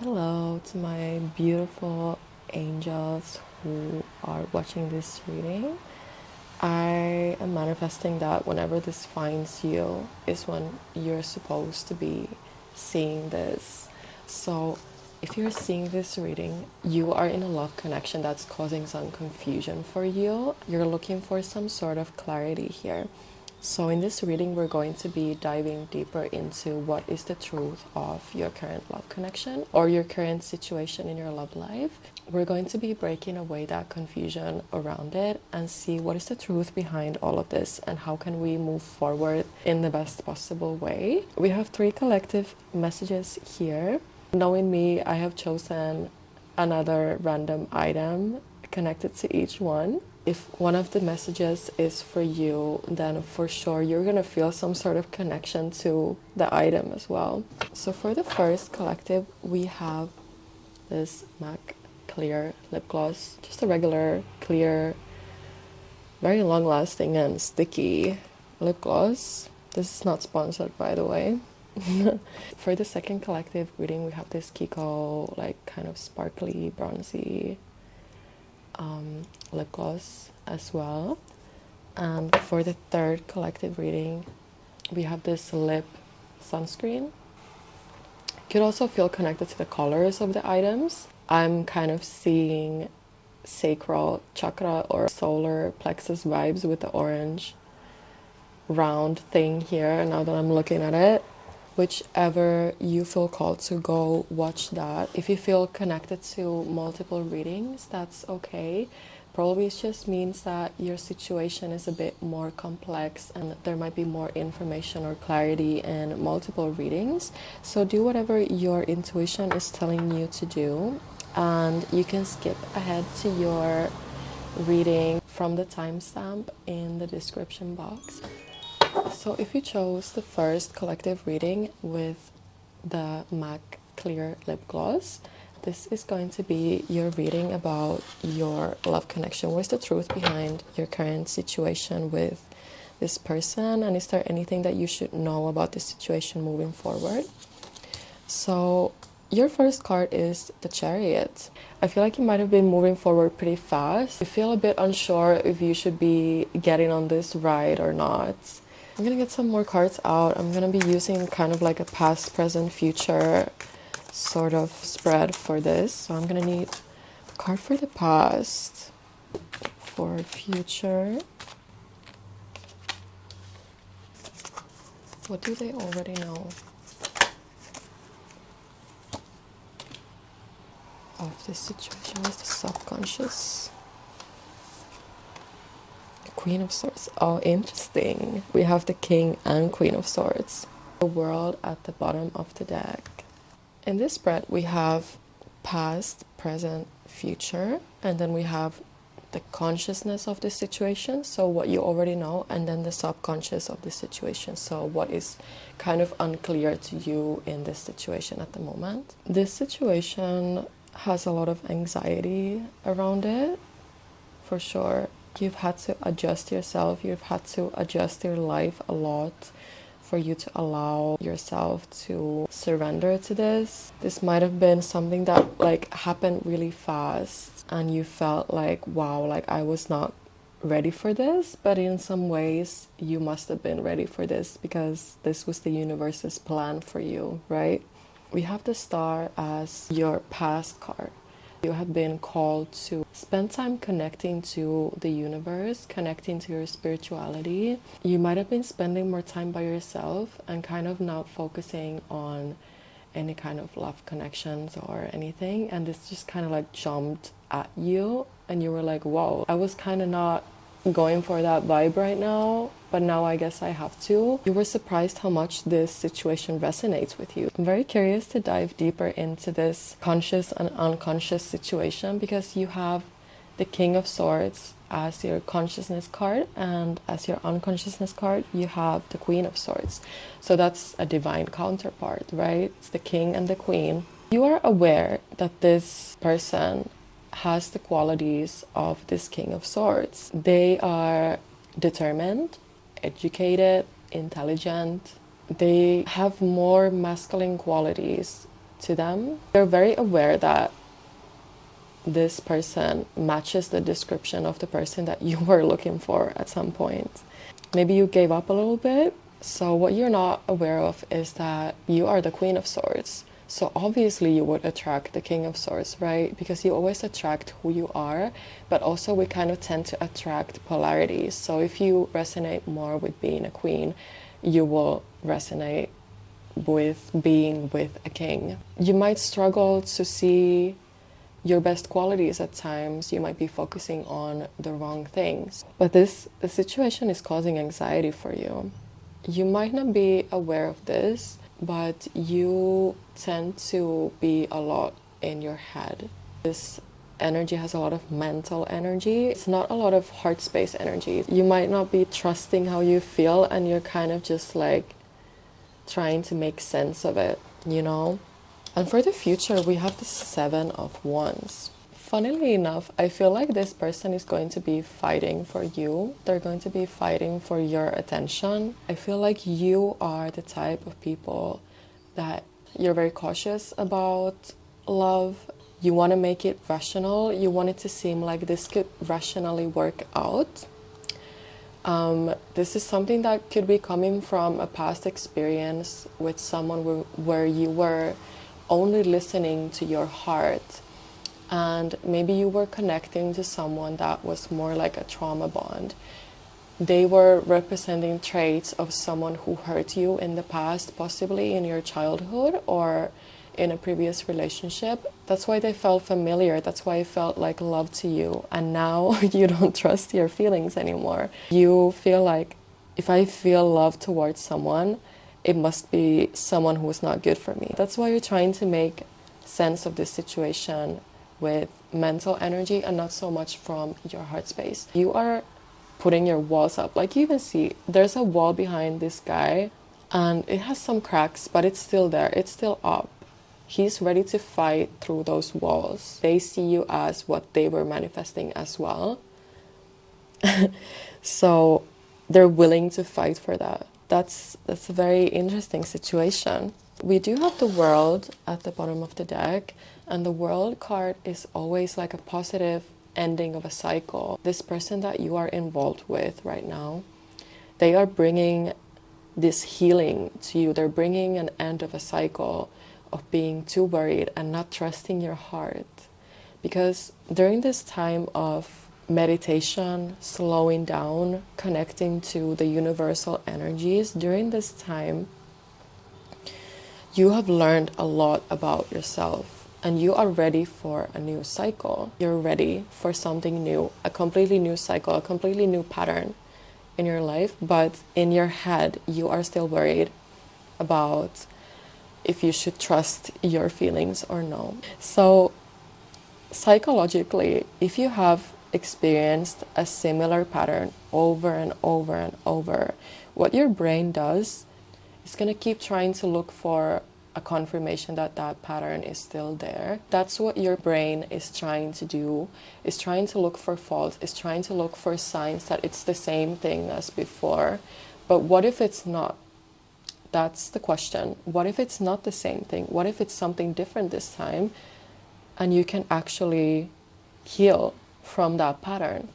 Hello to my beautiful angels who are watching this reading. I am manifesting that whenever this finds you is when you're supposed to be seeing this. So, if you're seeing this reading, you are in a love connection that's causing some confusion for you. You're looking for some sort of clarity here. So, in this reading, we're going to be diving deeper into what is the truth of your current love connection or your current situation in your love life. We're going to be breaking away that confusion around it and see what is the truth behind all of this and how can we move forward in the best possible way. We have three collective messages here. Knowing me, I have chosen another random item connected to each one. If one of the messages is for you, then for sure you're gonna feel some sort of connection to the item as well. So for the first collective, we have this MAC clear lip gloss, just a regular clear, very long lasting and sticky lip gloss. This is not sponsored, by the way. For the second collective reading, we have this Kiko, like kind of sparkly, bronzy lip gloss as well. And for the third collective reading, we have this lip sunscreen. Could also feel connected to the colors of the items. I'm kind of seeing sacral chakra or solar plexus vibes with the orange round thing here now that I'm looking at it. Whichever you feel called to, go watch that. If you feel connected to multiple readings, that's okay. Probably it just means that your situation is a bit more complex and there might be more information or clarity in multiple readings. So do whatever your intuition is telling you to do, and you can skip ahead to your reading from the timestamp in the description box. So if you chose the first collective reading with the MAC Clear Lip Gloss, this is going to be your reading about your love connection. What's the truth behind your current situation with this person? And is there anything that you should know about this situation moving forward? So your first card is the Chariot. I feel like you might have been moving forward pretty fast. You feel a bit unsure if you should be getting on this ride or not. I'm gonna get some more cards out. I'm gonna be using kind of like a past, present, future sort of spread for this. So I'm gonna need a card for the past, for future. What do they already know of this situation? What's the subconscious? Queen of Swords. Oh, interesting. We have the King and Queen of Swords. The World at the bottom of the deck. In this spread, we have past, present, future, and then we have the consciousness of the situation, so what you already know, and then the subconscious of the situation, so what is kind of unclear to you in this situation at the moment. This situation has a lot of anxiety around it, for sure. You've had to adjust yourself, you've had to adjust your life a lot for you to allow yourself to surrender to this. This might have been something that like happened really fast and you felt like, wow, like I was not ready for this, but in some ways you must have been ready for this because this was the universe's plan for you, right? We have the Star as your past card. You have been called to spend time connecting to the universe, connecting to your spirituality. You might have been spending more time by yourself and kind of not focusing on any kind of love connections or anything. And this just kind of like jumped at you and you were like, whoa, I was kind of not going for that vibe right now, but now I guess I have to. You were surprised how much this situation resonates with you. I'm very curious to dive deeper into this conscious and unconscious situation because you have the King of Swords as your consciousness card, and as your unconsciousness card you have the Queen of Swords. So that's a divine counterpart, right? It's the King and the Queen. You are aware that this person has the qualities of this King of Swords. They are determined, educated, intelligent. They have more masculine qualities to them. They're very aware that this person matches the description of the person that you were looking for at some point. Maybe you gave up a little bit. So what you're not aware of is that you are the Queen of Swords. So obviously you would attract the King of Swords, right? Because you always attract who you are, but also we kind of tend to attract polarities. So if you resonate more with being a queen, you will resonate with being with a king. You might struggle to see your best qualities at times. You might be focusing on the wrong things. But the situation is causing anxiety for you. You might not be aware of this, but you tend to be a lot in your head. This energy has a lot of mental energy. It's not a lot of heart space energy. You might not be trusting how you feel, and you're kind of just like trying to make sense of it, you know? And for the future, we have the Seven of Wands. Funnily enough, I feel like this person is going to be fighting for you. They're going to be fighting for your attention. I feel like you are the type of people that you're very cautious about love. You want to make it rational. You want it to seem like this could rationally work out. This is something that could be coming from a past experience with someone where you were only listening to your heart, and maybe you were connecting to someone that was more like a trauma bond. They were representing traits of someone who hurt you in the past, possibly in your childhood or in a previous relationship. That's why they felt familiar. That's why it felt like love to you. And now you don't trust your feelings anymore. You feel like, if I feel love towards someone, it must be someone who is not good for me. That's why you're trying to make sense of this situation with mental energy and not so much from your heart space. You are putting your walls up. Like, you can see there's a wall behind this guy and it has some cracks, but it's still there. It's still up. He's ready to fight through those walls. They see you as what they were manifesting as well. So they're willing to fight for that. That's a very interesting situation. We do have the World at the bottom of the deck, and the World card is always like a positive ending of a cycle. This person that you are involved with right now, they are bringing this healing to you. They're bringing an end of a cycle of being too worried and not trusting your heart. Because during this time of meditation, slowing down, connecting to the universal energies, during this time, you have learned a lot about yourself and you are ready for a new cycle. You're ready for something new, a completely new cycle, a completely new pattern in your life. But in your head, you are still worried about if you should trust your feelings or no. So psychologically, if you have experienced a similar pattern over and over and over, what your brain does is going to keep trying to look for a confirmation that that pattern is still there. That's what your brain is trying to do, is trying to look for faults, is trying to look for signs that it's the same thing as before. But what if it's not? That's the question. What if it's not the same thing? What if it's something different this time and you can actually heal from that pattern?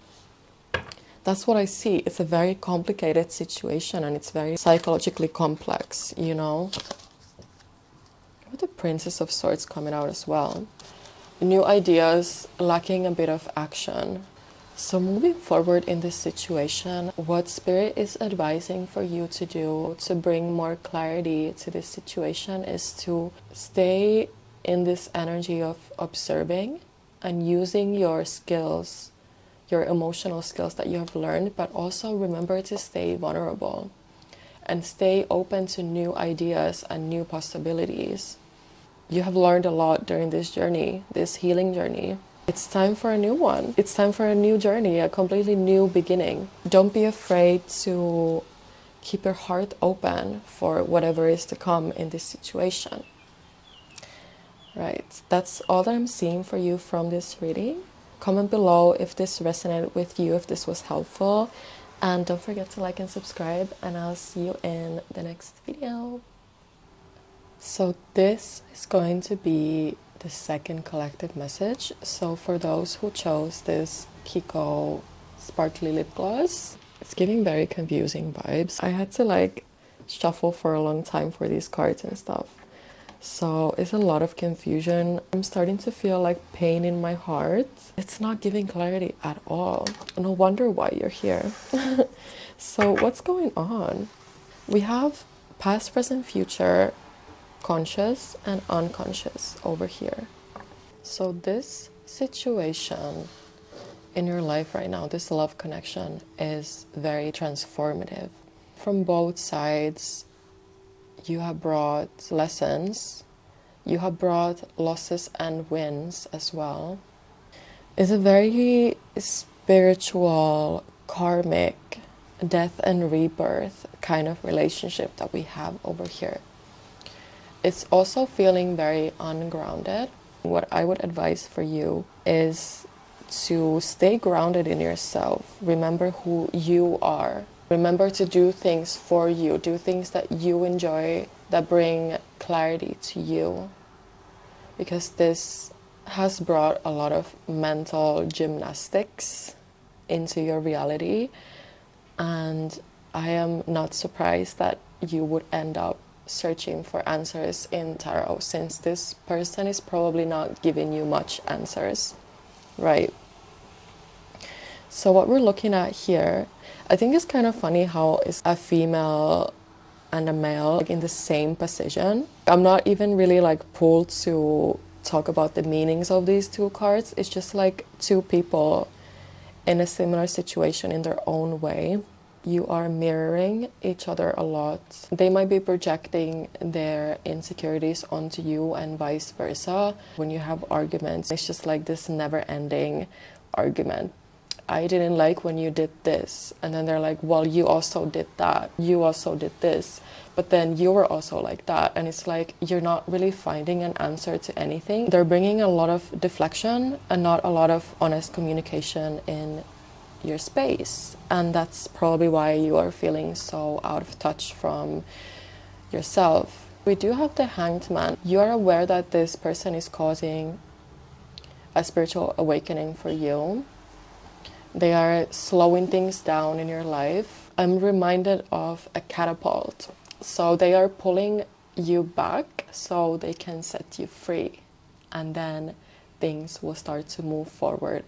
That's what I see. It's a very complicated situation and it's very psychologically complex, you know. With the Princess of Swords coming out as well. New ideas, lacking a bit of action. So moving forward in this situation, what Spirit is advising for you to do to bring more clarity to this situation is to stay in this energy of observing and using your skills, your emotional skills that you have learned, but also remember to stay vulnerable and stay open to new ideas and new possibilities. You have learned a lot during this journey, this healing journey. It's time for a new one. It's time for a new journey, a completely new beginning. Don't be afraid to keep your heart open for whatever is to come in this situation. Right, that's all that I'm seeing for you from this reading. Comment below if this resonated with you, if this was helpful. And don't forget to like and subscribe, and I'll see you in the next video. So this is going to be the second collective message. So for those who chose this Kiko sparkly lip gloss, it's giving very confusing vibes. I had to like shuffle for a long time for these cards and stuff. So it's a lot of confusion. I'm starting to feel like pain in my heart. It's not giving clarity at all. No wonder why you're here. So what's going on? We have past, present, future, conscious and unconscious over here. So this situation in your life right now, this love connection is very transformative. From both sides, you have brought lessons, you have brought losses and wins as well. It's a very spiritual, karmic, death and rebirth kind of relationship that we have over here. It's also feeling very ungrounded. What I would advise for you is to stay grounded in yourself. Remember who you are. Remember to do things for you. Do things that you enjoy, that bring clarity to you. Because this has brought a lot of mental gymnastics into your reality. And I am not surprised that you would end up searching for answers in tarot, since this person is probably not giving you much answers, right? So what we're looking at here, I think it's kind of funny how it's a female and a male like in the same position. I'm not even really like pulled to talk about the meanings of these two cards. It's just like two people in a similar situation in their own way. You are mirroring each other a lot. They might be projecting their insecurities onto you and vice versa. When you have arguments, it's just like this never-ending argument. I didn't like when you did this. And then they're like, well, you also did that. You also did this. But then you were also like that. And it's like, you're not really finding an answer to anything. They're bringing a lot of deflection and not a lot of honest communication in your space. And that's probably why you are feeling so out of touch from yourself. We do have the Hanged Man. You are aware that this person is causing a spiritual awakening for you. They are slowing things down in your life. I'm reminded of a catapult. So they are pulling you back so they can set you free. And then things will start to move forward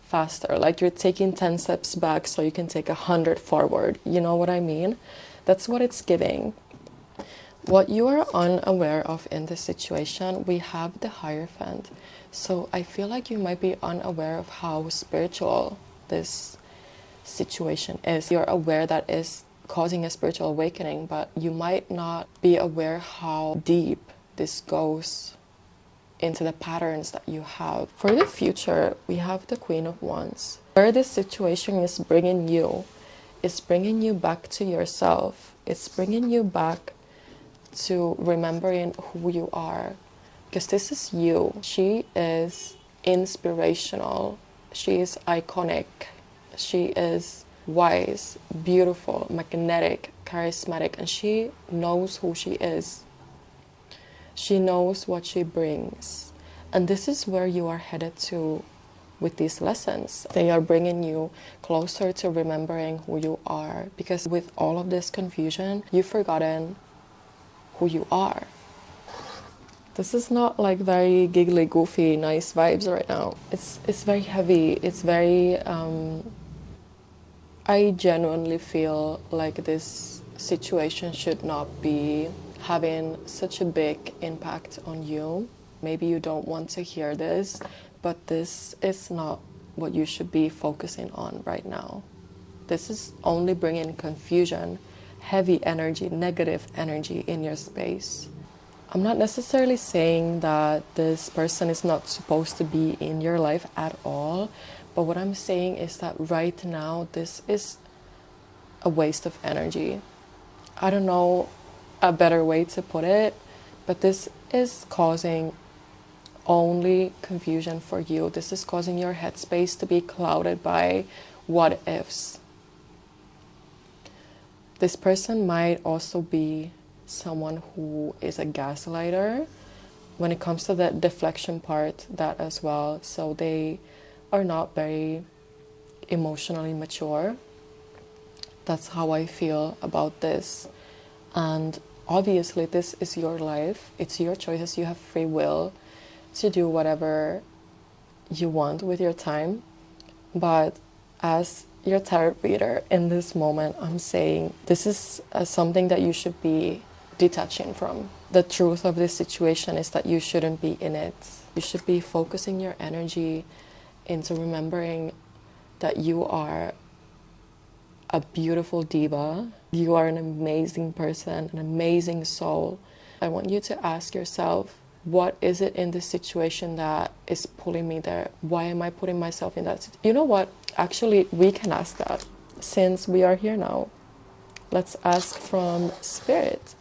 faster. Like you're taking 10 steps back so you can take 100 forward. You know what I mean? That's what it's giving. What you are unaware of in this situation, we have the Hierophant. So I feel like you might be unaware of how spiritual this situation is. You're aware that is causing a spiritual awakening, but you might not be aware how deep this goes into the patterns that you have. For the future, we have the Queen of Wands. Where this situation is bringing you, it's bringing you back to yourself. It's bringing you back to remembering who you are. Because this is you. She is inspirational. She is iconic. She is wise, beautiful, magnetic, charismatic, and she knows who she is. She knows what she brings. And this is where you are headed to with these lessons. They are bringing you closer to remembering who you are. Because with all of this confusion, you've forgotten who you are. This is not like very giggly, goofy, nice vibes right now. It's very heavy. It's very... I genuinely feel like this situation should not be having such a big impact on you. Maybe you don't want to hear this, but this is not what you should be focusing on right now. This is only bringing confusion, heavy energy, negative energy in your space. I'm not necessarily saying that this person is not supposed to be in your life at all, but what I'm saying is that right now, this is a waste of energy. I don't know a better way to put it, but this is causing only confusion for you. This is causing your headspace to be clouded by what ifs. This person might also be someone who is a gaslighter. When it comes to the deflection part, that as well. So they are not very emotionally mature. That's how I feel about this. And obviously, this is your life. It's your choices. You have free will to do whatever you want with your time. But as your tarot reader in this moment, I'm saying this is something that you should be detaching from. The truth of this situation is that you shouldn't be in it. You should be focusing your energy into remembering that you are a beautiful diva. You are an amazing person, an amazing soul. I want you to ask yourself, what is it in this situation that is pulling me there? Why am I putting myself in that situation? You know what? Actually, we can ask that since we are here now. Let's ask from Spirit.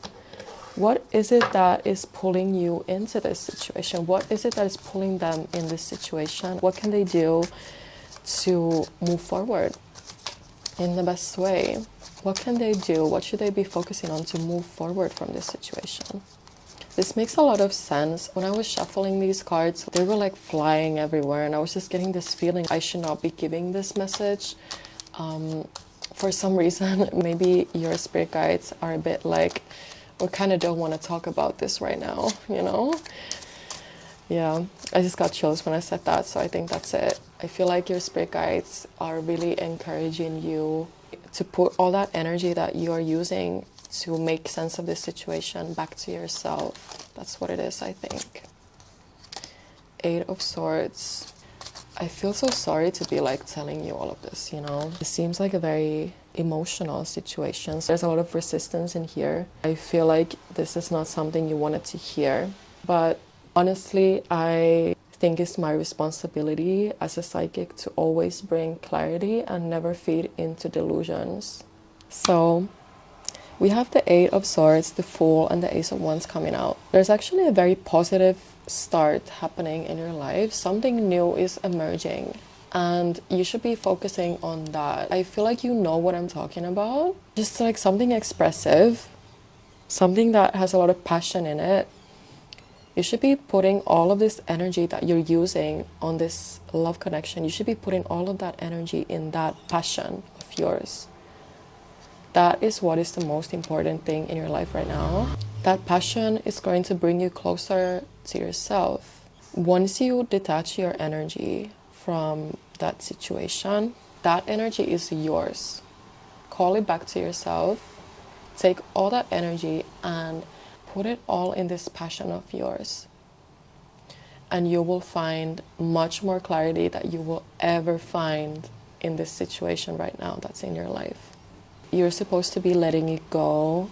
What is it that is pulling you into this situation? What is it that is pulling them in this situation? What can they do to move forward in the best way? What can they do? What should they be focusing on to move forward from this situation? This makes a lot of sense. When I was shuffling these cards, they were like flying everywhere, and I was just getting this feeling I should not be giving this message. For some reason, maybe your spirit guides are a bit like, we kind of don't want to talk about this right now, you know? Yeah, I just got chills when I said that, so I think that's it. I feel like your spirit guides are really encouraging you to put all that energy that you are using to make sense of this situation back to yourself. That's what it is, I think. Eight of Swords. I feel so sorry to be like telling you all of this, you know? It seems like a very emotional situation. There's a lot of resistance in here. I feel like this is not something you wanted to hear. But honestly, I think it's my responsibility as a psychic to always bring clarity and never feed into delusions. So we have the Eight of Swords, the Fool, and the Ace of Wands coming out. There's actually a very positive start happening in your life. Something new is emerging, and you should be focusing on that. I feel like you know what I'm talking about. Just like something expressive, something that has a lot of passion in it. You should be putting all of this energy that you're using on this love connection. You should be putting all of that energy in that passion of yours. That is what is the most important thing in your life right now. That passion is going to bring you closer to yourself. Once you detach your energy from that situation, that energy is yours. Call it back to yourself. Take all that energy and put it all in this passion of yours. And you will find much more clarity that you will ever find in this situation right now that's in your life. You're supposed to be letting it go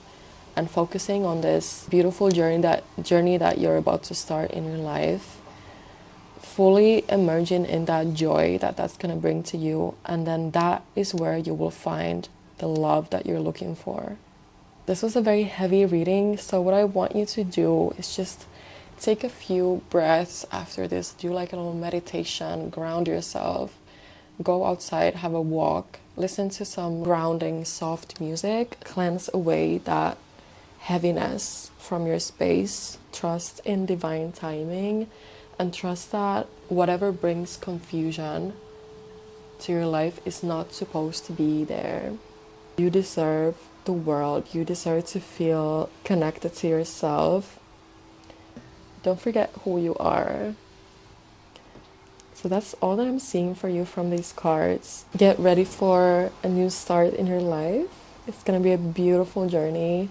and focusing on this beautiful journey that you're about to start in your life, fully emerging in that joy that's going to bring to you, and then that is where you will find the love that you're looking for. This was a very heavy reading, so what I want you to do is just take a few breaths after this. Do like a little meditation, ground yourself, go outside, have a walk, listen to some grounding, soft music, cleanse away that heaviness from your space. Trust in divine timing and trust that whatever brings confusion to your life is not supposed to be there. You deserve the world. You deserve to feel connected to yourself. Don't forget who you are. So that's all that I'm seeing for you from these cards. Get ready for a new start in your life. It's going to be a beautiful journey.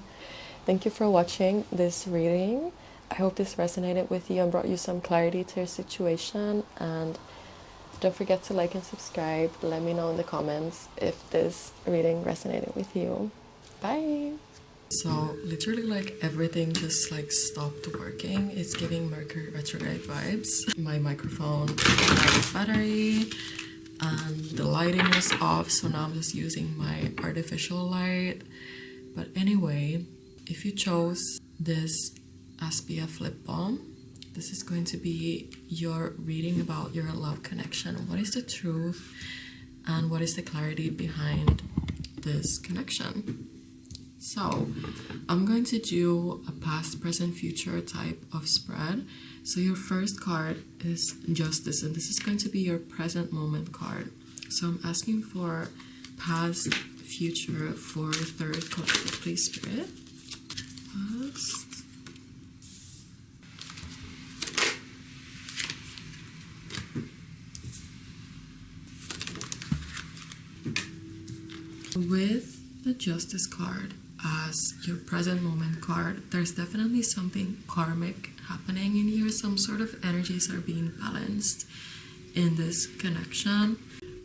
Thank you for watching this reading. I hope this resonated with you and brought you some clarity to your situation. And don't forget to like and subscribe. Let me know in the comments if this reading resonated with you. Bye! So literally like everything just like stopped working. It's giving Mercury retrograde vibes. My microphone has battery and the lighting was off, so now I'm just using my artificial light. But anyway, if you chose this SPF lip balm, this is going to be your reading about your love connection. What is the truth and what is the clarity behind this connection? So I'm going to do a past, present, future type of spread. So your first card is Justice, and this is going to be your present moment card. So I'm asking for past, future for third collective, please, Spirit. Past. With the Justice card as your present moment card, there's definitely something karmic happening in here. Some sort of energies are being balanced in this connection.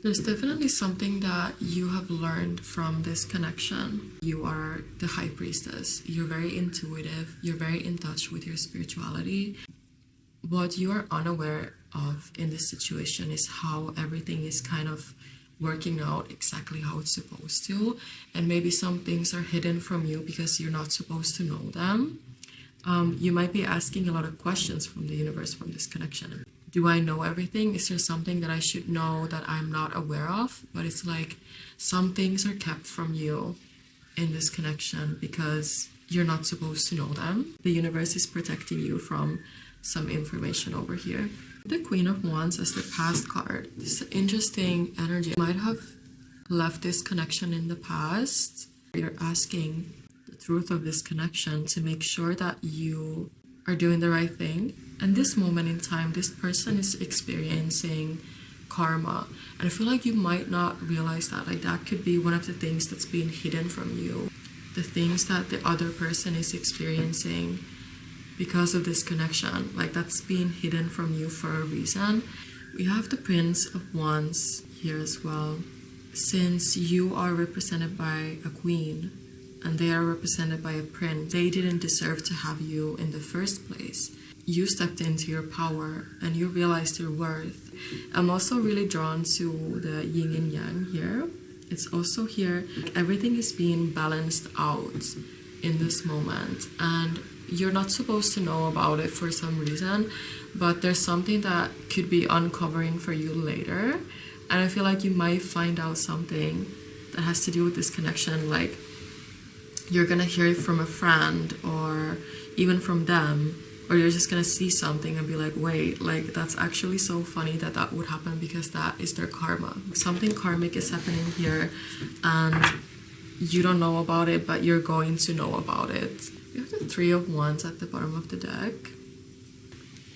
There's definitely something that you have learned from this connection. You are the High Priestess. You're very intuitive. You're very in touch with your spirituality. What you are unaware of in this situation is how everything is kind of working out exactly how it's supposed to, and maybe some things are hidden from you because you're not supposed to know them. You might be asking a lot of questions from the universe from this connection. Do I know everything? Is there something that I should know that I'm not aware of? But it's like some things are kept from you in this connection because you're not supposed to know them. The universe is protecting you from some information over here. The Queen of Wands as the past card. This is an interesting energy. You might have left this connection in the past. You're asking the truth of this connection to make sure that you are doing the right thing. And this moment in time, this person is experiencing karma. And I feel like you might not realize that. Like that could be one of the things that's being hidden from you. The things that the other person is experiencing because of this connection, like that's being hidden from you for a reason. We have the Prince of Wands here as well. Since you are represented by a queen and they are represented by a prince, they didn't deserve to have you in the first place. You stepped into your power and you realized your worth. I'm also really drawn to the yin and yang here. It's also here, everything is being balanced out in this moment, and you're not supposed to know about it for some reason, but there's something that could be uncovering for you later. And I feel like you might find out something that has to do with this connection, like you're gonna hear it from a friend or even from them, or you're just gonna see something and be like, wait, like that's actually so funny that that would happen because that is their karma. Something karmic is happening here and you don't know about it, but you're going to know about it. We have the Three of Wands at the bottom of the deck.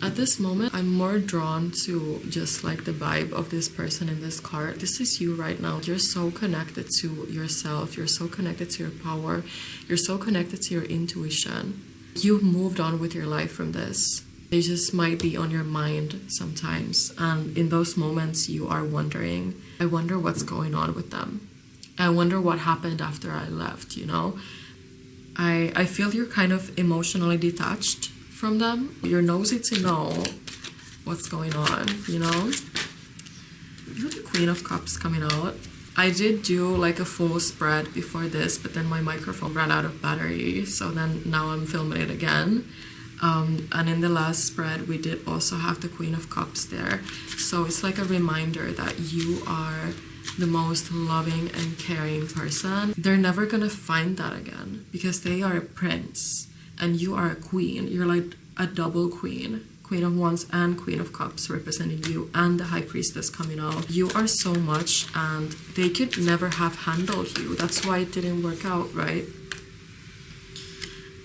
At this moment, I'm more drawn to just like the vibe of this person in this card. This is you right now. You're so connected to yourself. You're so connected to your power. You're so connected to your intuition. You've moved on with your life from this. They just might be on your mind sometimes. And in those moments, you are wondering, I wonder what's going on with them. I wonder what happened after I left, you know? I feel you're kind of emotionally detached from them. You're nosy to know what's going on, you know? You have the Queen of Cups coming out. I did do like a full spread before this, but then my microphone ran out of battery, so then now I'm filming it again. And in the last spread, we did also have the Queen of Cups there. So it's like a reminder that you are the most loving and caring person. They're never gonna find that again because they are a prince and you are a queen. You're like a double queen. Queen of Wands and Queen of Cups representing you, and the High Priestess coming out. You are so much and they could never have handled you. That's why it didn't work out, right?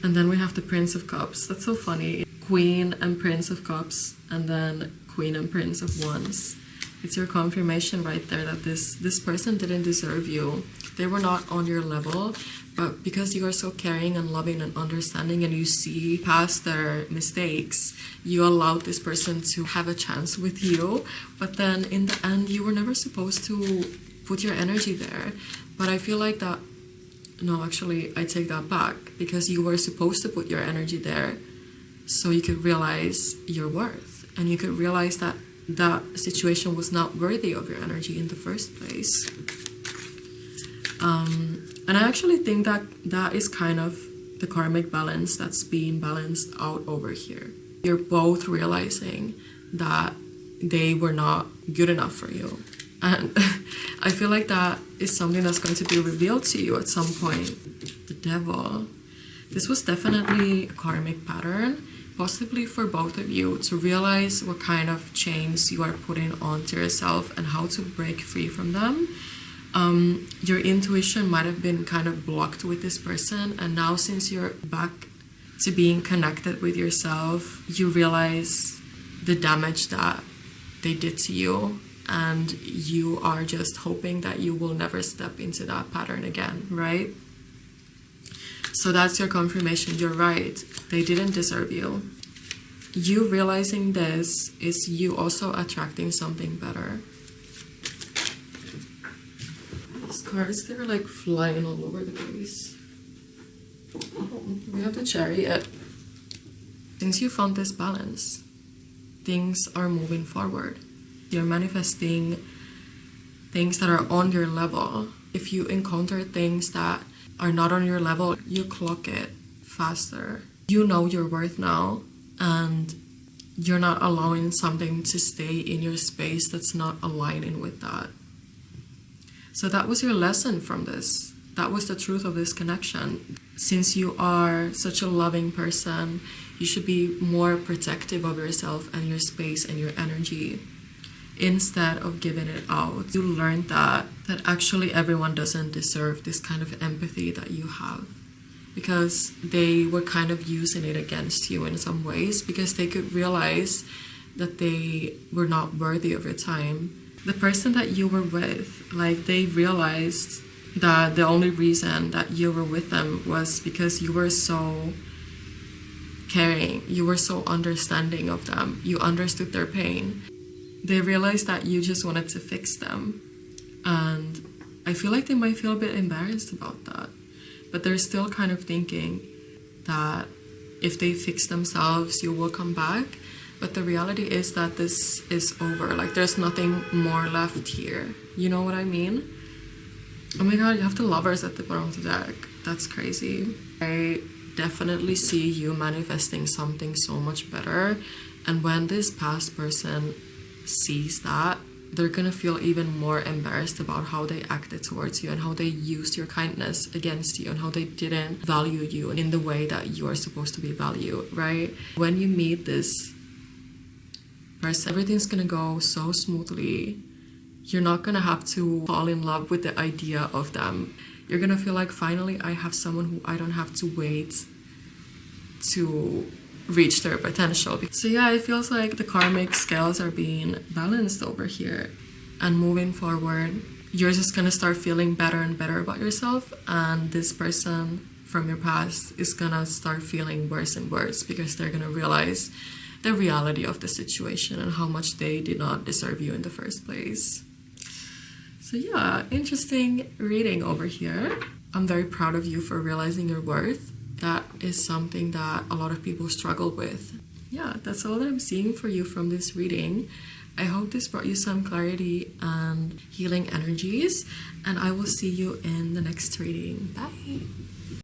And then we have the Prince of Cups. That's so funny. Queen and Prince of Cups, and then Queen and Prince of Wands. It's your confirmation right there that this person didn't deserve you. They were not on your level, but because you are so caring and loving and understanding and you see past their mistakes, you allowed this person to have a chance with you. But then in the end, you were never supposed to put your energy there. But I feel like that, no, actually, I take that back, because you were supposed to put your energy there so you could realize your worth and you could realize that that situation was not worthy of your energy in the first place. And I actually think that that is kind of the karmic balance that's being balanced out over here. You're both realizing that they were not good enough for you. And I feel like that is something that's going to be revealed to you at some point. The Devil. This was definitely a karmic pattern, possibly for both of you, to realize what kind of chains you are putting onto yourself and how to break free from them. Your intuition might have been kind of blocked with this person, and now since you're back to being connected with yourself, you realize the damage that they did to you, and you are just hoping that you will never step into that pattern again, right? So that's your confirmation. You're right. They didn't deserve you. You realizing this is you also attracting something better. These cards, they're like flying all over the place. Oh, we have the Chariot. Since you found this balance, things are moving forward. You're manifesting things that are on your level. If you encounter things that are not on your level, you clock it faster. You know your worth now, and you're not allowing something to stay in your space that's not aligning with that. So that was your lesson from this. That was the truth of this connection. Since you are such a loving person, you should be more protective of yourself and your space and your energy instead of giving it out. You learned that actually everyone doesn't deserve this kind of empathy that you have, because they were kind of using it against you in some ways, because they could realize that they were not worthy of your time. The person that you were with, like, they realized that the only reason that you were with them was because you were so caring, you were so understanding of them, you understood their pain. They realized that you just wanted to fix them, and I feel like they might feel a bit embarrassed about that, but they're still kind of thinking that if they fix themselves, you will come back. But the reality is that this is over. Like, there's nothing more left here. You know what I mean? Oh my god, you have the Lovers at the bottom of the deck. That's crazy. I definitely see you manifesting something so much better. And when this past person sees that, they're gonna feel even more embarrassed about how they acted towards you and how they used your kindness against you and how they didn't value you in the way that you are supposed to be valued, right? When you meet this person, everything's gonna go so smoothly. You're not gonna have to fall in love with the idea of them. You're gonna feel like, finally, I have someone who I don't have to wait to reach their potential. So yeah, it feels like the karmic scales are being balanced over here, and moving forward, you're just gonna start feeling better and better about yourself, and this person from your past is gonna start feeling worse and worse, because they're gonna realize the reality of the situation and how much they did not deserve you in the first place. So yeah, interesting reading over here. I'm very proud of you for realizing your worth. That is something that a lot of people struggle with. Yeah, that's all that I'm seeing for you from this reading. I hope this brought you some clarity and healing energies, and I will see you in the next reading. Bye!